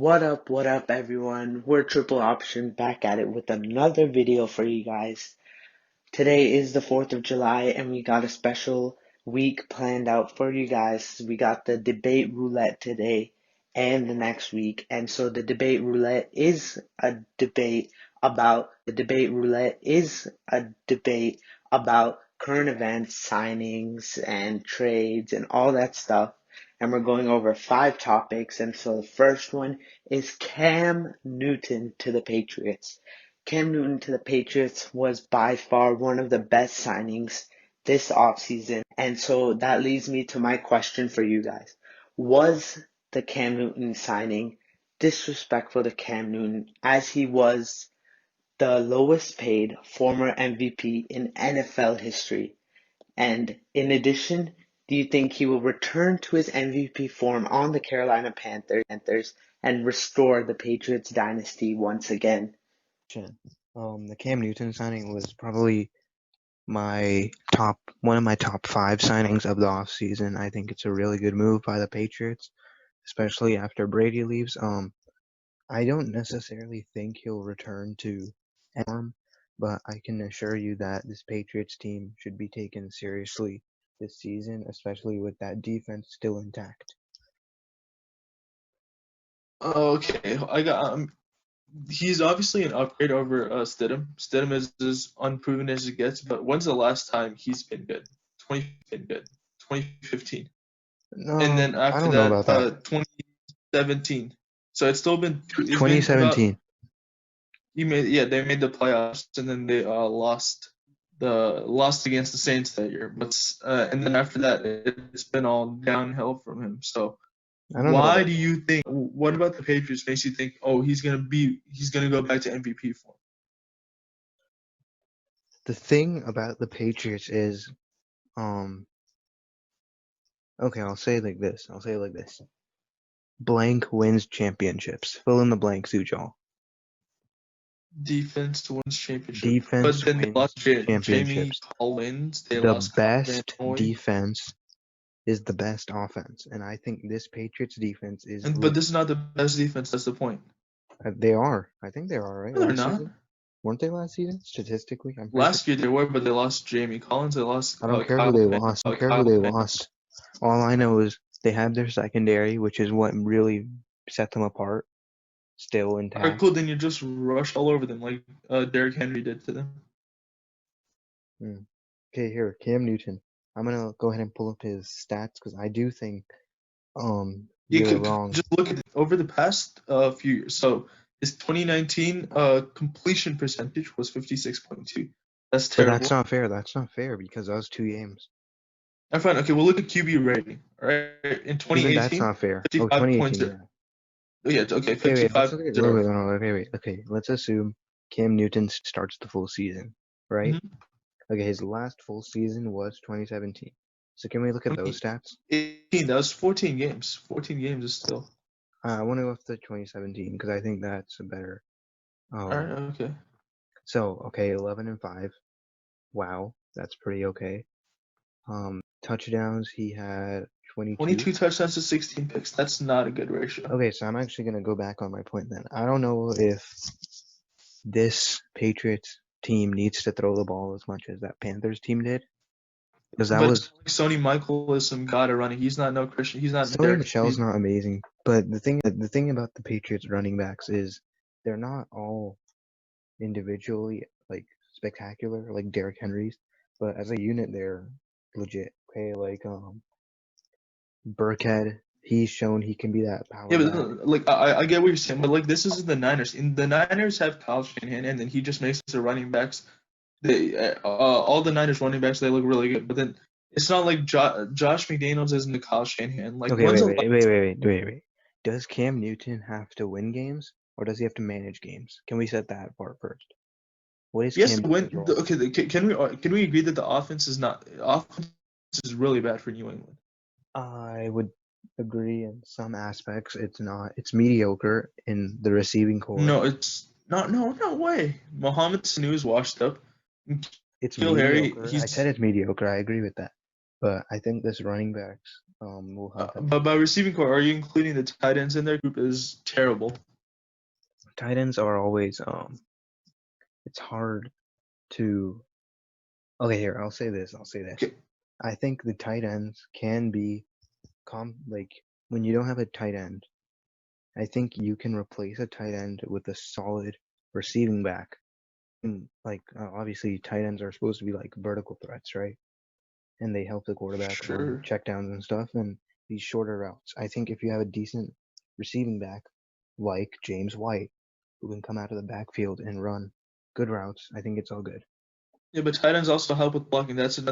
What up, everyone? We're Triple Option back at it with another video for you guys. Today is the 4th of July, and we got a special week planned out for you guys. We got the debate roulette today and the next week. And so the debate roulette is a debate about current events, signings, and trades, and all that stuff. And we're going over 5 topics. And so the first one is Cam Newton to the Patriots. Cam Newton to the Patriots was by far one of the best signings this offseason. And so that leads me to my question for you guys. Was the Cam Newton signing disrespectful to Cam Newton, as he was the lowest paid former MVP in NFL history? And in addition, do you think he will return to his MVP form on the Carolina Panthers and restore the Patriots dynasty once again? The Cam Newton signing was probably one of my top 5 signings of the offseason. I think it's a really good move by the Patriots, especially after Brady leaves. I don't necessarily think he'll return to form, but I can assure you that this Patriots team should be taken seriously this season, especially with that defense still intact. Okay, he's obviously an upgrade over Stidham. Stidham is as unproven as it gets, but when's the last time he's been good? 2015. No, And then I after don't know about that. 2017. So it's still been 2017. They made the playoffs, and then they lost against the Saints that year. But and then after that, it's been all downhill from him. So why do you think? What about the Patriots makes you think? Oh, he's gonna go back to MVP form? The thing about the Patriots is, okay, I'll say it like this. Blank wins championships. Fill in the blanks, Ujal. Defense wins championships. Defense but then they lost championships. Jamie Collins. They the lost best defense is the best offense, and I think this Patriots defense is. But this is not the best defense. That's the point. They are. I think they are, right? No, they're not. Weren't they last season? Statistically, last year they were, but they lost Jamie Collins. They lost. I don't care who they lost. I don't care who they lost. All I know is they have their secondary, which is what really set them apart. Still intact. Alright, cool. Then you just rush all over them like Derrick Henry did to them. Okay, here, Cam Newton. I'm gonna go ahead and pull up his stats because I do think you're wrong. Just look at over the past few years. So his 2019 completion percentage was 56.2. That's terrible. But that's not fair because that was 2 games. I'm fine. Okay, we'll look at QB rating. All right, in 2018. That's not fair. 2018. Yeah, okay, 55. Okay, let's assume Cam Newton starts the full season, right? Mm-hmm. Okay, his last full season was 2017. So can we look at those stats? 18, that was 14 games. 14 games is still. I want to go with the 2017 because I think that's a better. Alright, okay. So, 11-5. Wow, that's pretty okay. Touchdowns, he had 22 touchdowns to 16 picks. That's not a good ratio. Okay, so I'm actually going to go back on my point then. I don't know if this Patriots team needs to throw the ball as much as that Panthers team did. Because that was Sony Michael is some guy to run it. He's not no Christian. He's not. Sony Michel's not amazing. But the thing about the Patriots running backs is they're not all individually like spectacular like Derrick Henry's, but as a unit they're legit. Okay, like Burkhead, he's shown he can be that power. Yeah, but like I get what you're saying, but like this isn't the Niners. The Niners have Kyle Shanahan, and then he just makes the running backs. All the Niners running backs, they look really good, but then it's not like Josh McDaniels isn't the Kyle Shanahan. Like, wait. Does Cam Newton have to win games, or does he have to manage games? Can we set that part first? What is Cam Newton's role? Okay, can we agree that the offense is really bad for New England? I would agree in some aspects. It's not. It's mediocre in the receiving core. No, it's not. No way. Mohamed Sanu is washed up. It's mediocre. I said it's mediocre. I agree with that. But I think this running backs will help him. But by receiving core, are you including the tight ends in their group? Is terrible. Tight ends are always it's hard to. Okay, here I'll say this. Okay. I think the tight ends can be like when you don't have a tight end. I think you can replace a tight end with a solid receiving back. And like obviously, tight ends are supposed to be like vertical threats, right? And they help the quarterback on Sure. checkdowns and stuff and these shorter routes. I think if you have a decent receiving back like James White, who can come out of the backfield and run good routes, I think it's all good. Yeah, but tight ends also help with blocking. That's the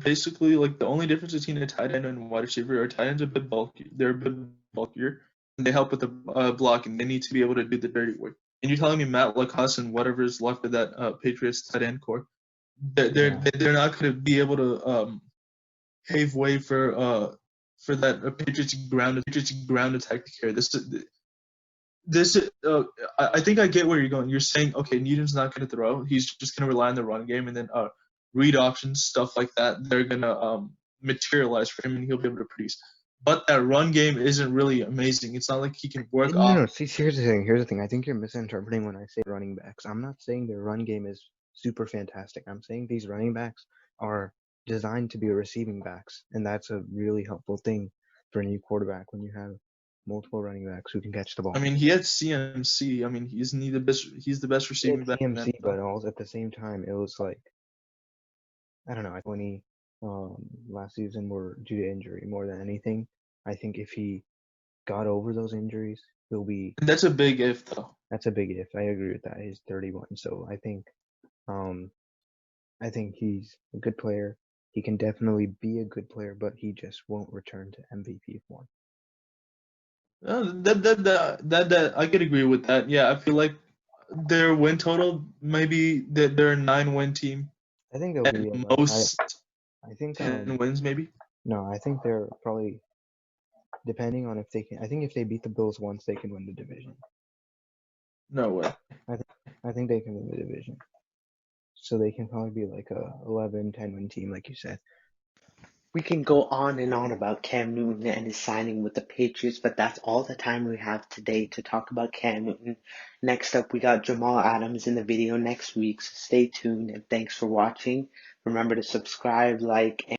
basically like the only difference between a tight end and a wide receiver. Are tight ends a bit bulky. They're a bit bulkier, and they help with the blocking. They need to be able to do the dirty work. And you're telling me Matt LaCosse and whatever is left of that Patriots tight end core, they're not going to be able to pave way for that Patriots ground attack to carry this. I think I get where you're going. You're saying, okay, Newton's not going to throw. He's just going to rely on the run game, and then read options, stuff like that. They're going to materialize for him, and he'll be able to produce. But that run game isn't really amazing. It's not like he can work off. No. See, here's the thing. I think you're misinterpreting when I say running backs. I'm not saying their run game is super fantastic. I'm saying these running backs are designed to be receiving backs, and that's a really helpful thing for a new quarterback when you have multiple running backs who can catch the ball. I mean, he had CMC. I mean, isn't he the best? He's the best receiving back in CMC, that. but also at the same time, it was like I don't know. 20 last season were due to injury more than anything. I think if he got over those injuries, he'll be. That's a big if, though. That's a big if. I agree with that. He's 31, so I think he's a good player. He can definitely be a good player, but he just won't return to MVP form. That I could agree with that. Yeah, I feel like their win total maybe they're a 9-win team. I think they'll be At most I think 10 wins maybe. No, I think they're probably depending on if they can. I think if they beat the Bills once, they can win the division. No way. I think they can win the division. So they can probably be like a 11, 10-win team, like you said. We can go on and on about Cam Newton and his signing with the Patriots, but that's all the time we have today to talk about Cam Newton. Next up, we got Jamal Adams in the video next week, so stay tuned and thanks for watching. Remember to subscribe, like, and